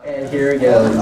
And here it goes.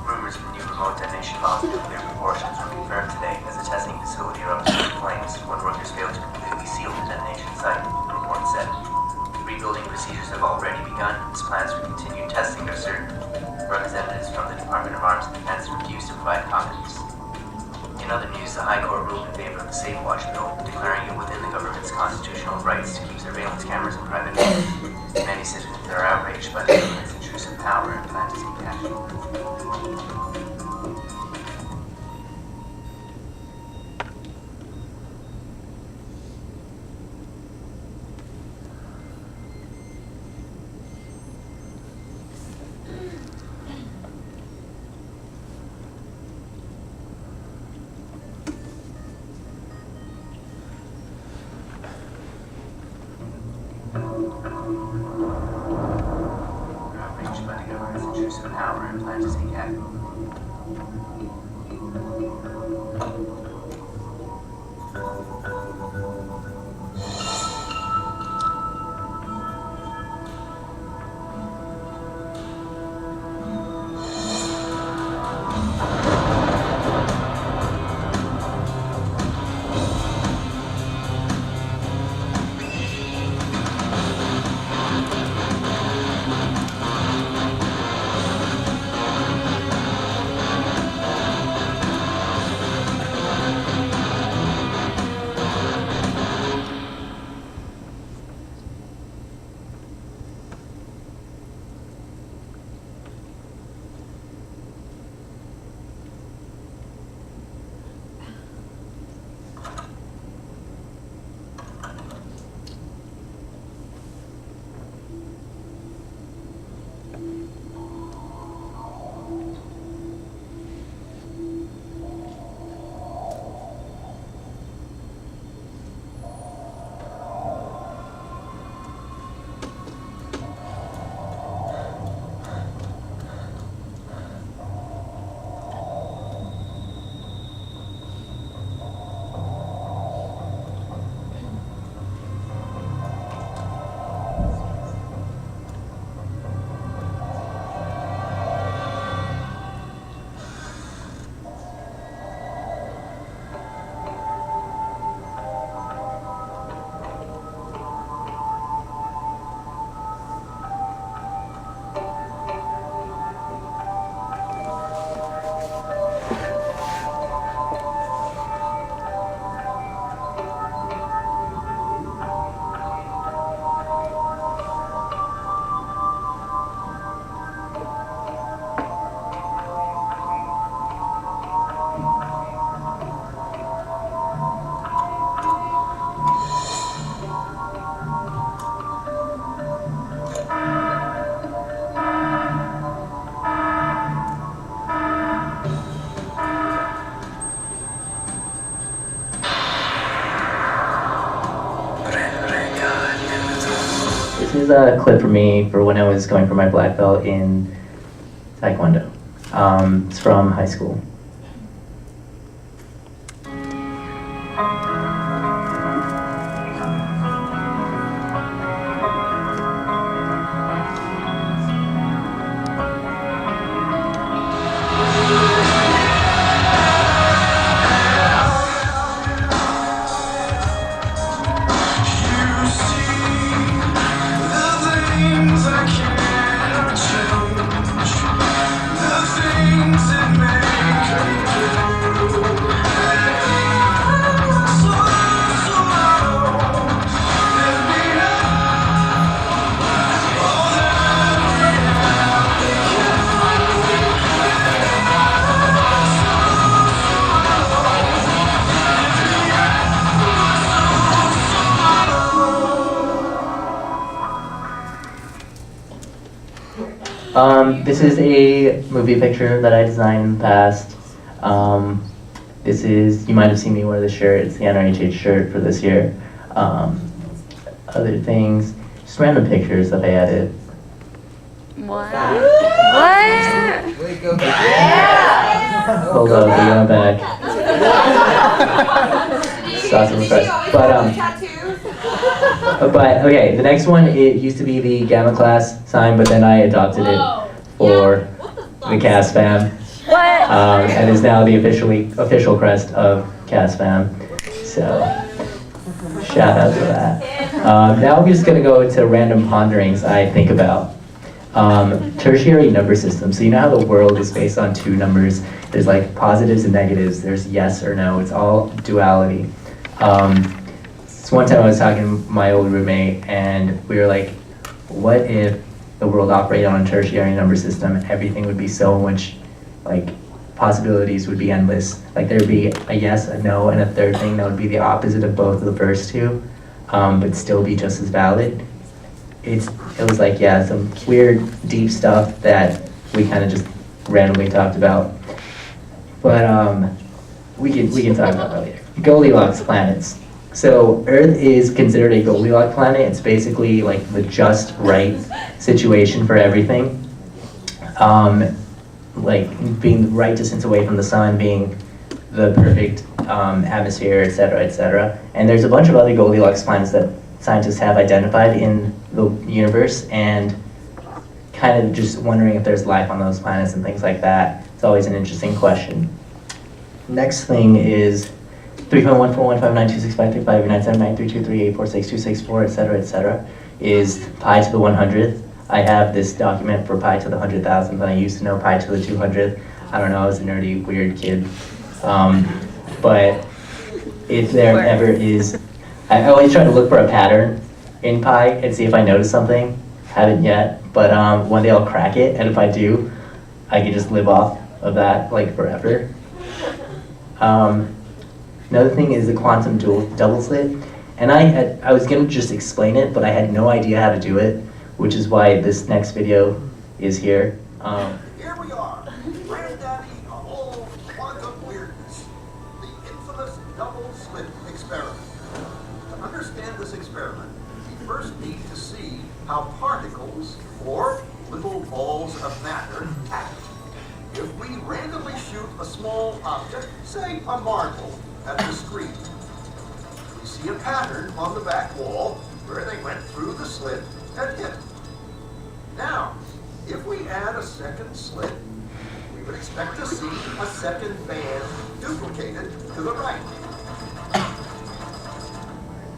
Rumors of new remote detonation bombs of nuclear proportions were confirmed today as the testing facility erupted in flames when workers failed to completely seal the detonation site, the report said. Rebuilding procedures have already begun as plans for continued testing are certain. Representatives from the Department of Arms and Defense refused to provide comments. In other news, the High Court ruled in favor of the Safe Watch bill, declaring it within the government's constitutional rights to keep surveillance cameras in private homes. Many citizens are outraged by the government's intrusive power and plan to take action. Outraged by the government's intrusive power and plan to take action. This is a clip from me for when I was going for my black belt in Taekwondo. It's from high school. This is a movie picture that I designed in the past. This is, you might have seen me wear this shirt. It's the NRHH shirt for this year. Other things, just random pictures that I added. What? What? Hold up, we're going back. Sausage fresh. But okay, the next one, it used to be the Gamma class sign, but then I adopted it for the CAS fam. What? And is now the official crest of CAS fam. So, shout out to that. Now I'm just gonna go into random ponderings I think about. Tertiary number system. So you know how the world is based on two numbers. There's like positives and negatives. There's yes or no. It's all duality. So one time I was talking to my old roommate and we were like, what if the world operated on a tertiary number system? Everything would be so much, like, possibilities would be endless. Like there'd be a yes, a no, and a third thing that would be the opposite of both of the first two, but still be just as valid. It was like, yeah, some weird, deep stuff that we kind of just randomly talked about. But we can talk about that later. Goldilocks planets. So Earth is considered a Goldilocks planet. It's basically like the just right situation for everything. Like being the right distance away from the sun, being the perfect atmosphere, et cetera, et cetera. And there's a bunch of other Goldilocks planets that scientists have identified in the universe, and kind of just wondering if there's life on those planets and things like that. It's always an interesting question. Next thing is 3.14159265359793238462664, et cetera, is pi to the 100th. I have this document for pi to the 100,000th, and I used to know pi to the 200th. I don't know, I was a nerdy, weird kid. But if there ever is, I always try to look for a pattern in pi and see if I notice something. Haven't yet, but one day I'll crack it, and if I do, I can just live off of that like forever. Another thing is the quantum double slit, and I was gonna just explain it, but I had no idea how to do it, which is why this next video is here. Here we are, granddaddy of all quantum weirdness, the infamous double slit experiment. To understand this experiment, we first need to see how particles, or little balls of matter, act. If we randomly shoot a small object, say a marble, at the screen, we see a pattern on the back wall where they went through the slit and hit. Now, if we add a second slit, we would expect to see a second band duplicated to the right.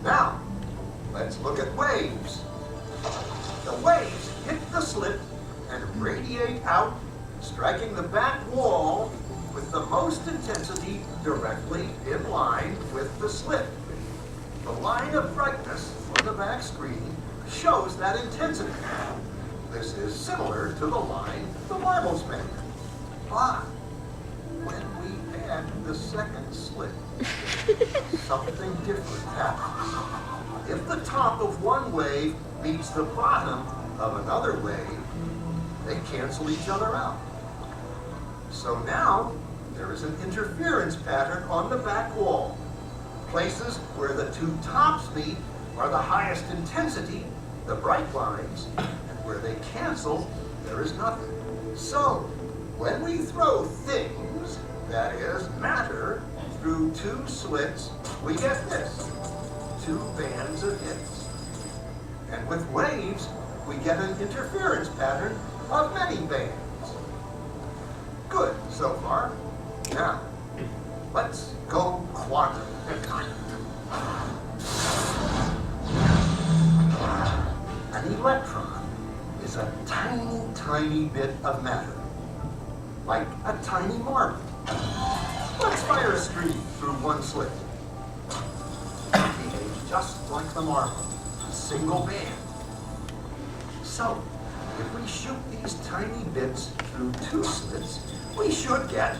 Now, let's look at waves. The waves hit the slit and radiate out, striking the back wall with the most intensity directly in line with the slit. The line of brightness on the back screen shows that intensity. This is similar to the line the marbles make. But when we add the second slit, something different happens. If the top of one wave meets the bottom of another wave, they cancel each other out. So now, there is an interference pattern on the back wall. Places where the two tops meet are the highest intensity, the bright lines, and where they cancel, there is nothing. So, when we throw things, that is, matter, through two slits, we get this, two bands of hits. And with waves, we get an interference pattern of many bands. Good so far. Now, let's go quantum. An electron is a tiny, tiny bit of matter, like a tiny marble. Let's fire a stream through one slit. Behave just like the marble, a single band. So, if we shoot these tiny bits through two slits, we should get,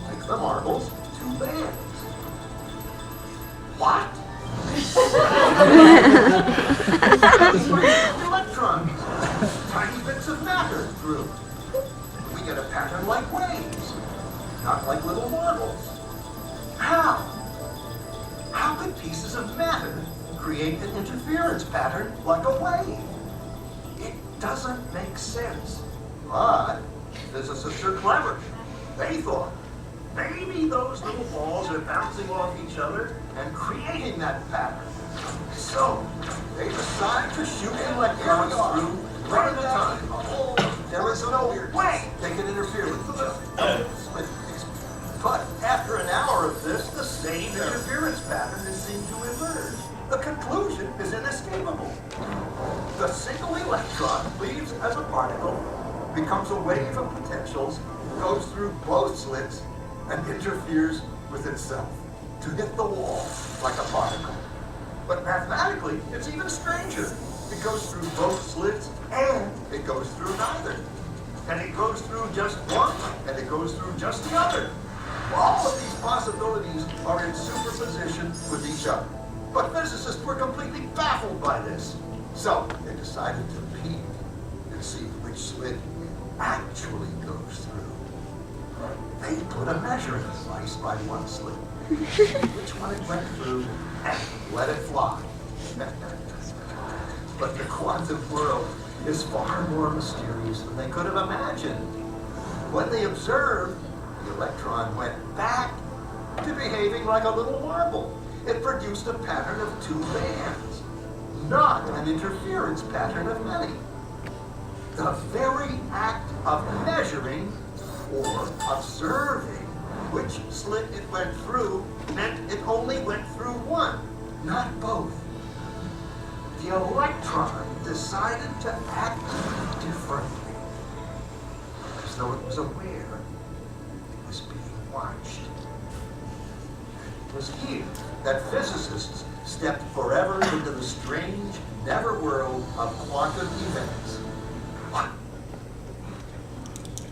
like the marbles, two bands. What? Electrons, tiny bits of matter through. We get a pattern like waves, not like little marbles. how? How could pieces of matter create an interference pattern like a wave? It doesn't make sense. But physicists are clever. They thought, maybe those little balls are bouncing off each other and creating that pattern. So, they decided to shoot electrons through one at a time. There was no way they could interfere with each other. But after an hour of this, the same interference pattern is seen to emerge. The conclusion is inescapable. The single electron leaves as a particle, becomes a wave of potentials, goes through both slits, and interferes with itself to hit the wall like a particle. But mathematically, it's even stranger. It goes through both slits and it goes through neither. And it goes through just one and it goes through just the other. All of these possibilities are in superposition with each other. But physicists were completely baffled by this. So they decided to peek and see which slit it actually goes through. They put a measuring device by one slit, which one it went through, and let it fly. But the quantum world is far more mysterious than they could have imagined. When they observed, the electron went back to behaving like a little marble. It produced a pattern of two bands, not an interference pattern of many. The very act of measuring or observing which slit it went through meant it only went through one, not both. The electron decided to act differently, as though it was aware it was being watched. It was here that physicists stepped forever into the strange, never world of quantum events.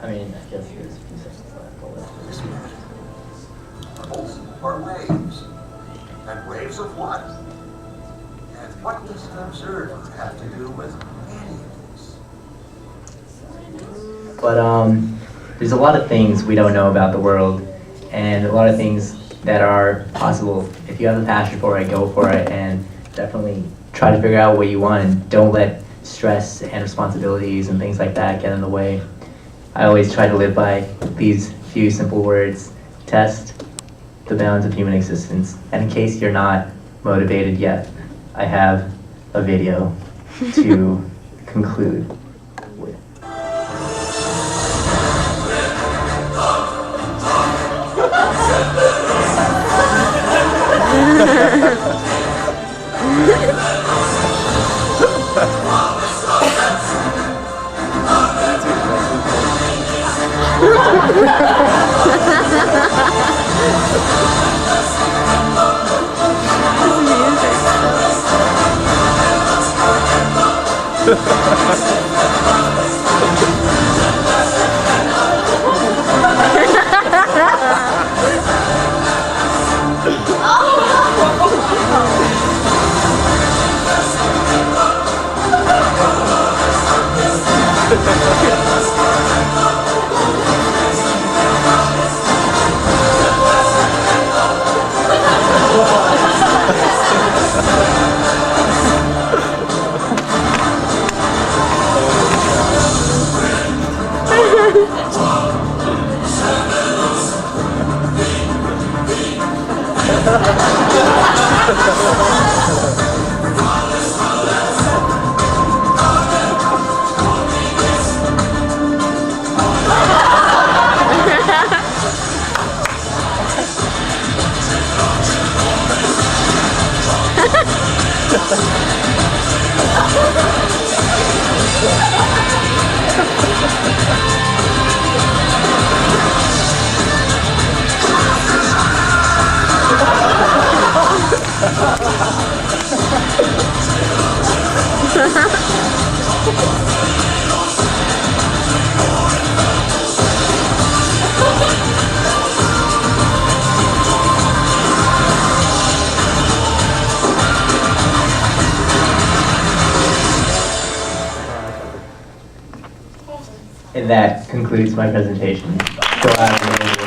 I mean, I guess there's a few seconds left. I'll let This matter. Bubbles are waves. And waves of what? And what does an observer have to do with any of this? But there's a lot of things we don't know about the world, and a lot of things that are possible. If you have a passion for it, go for it, and definitely try to figure out what you want, and don't let stress and responsibilities and things like that get in the way. I always try to live by these few simple words: test the bounds of human existence. And in case you're not motivated yet, I have a video to conclude with. And that concludes my presentation. Go out and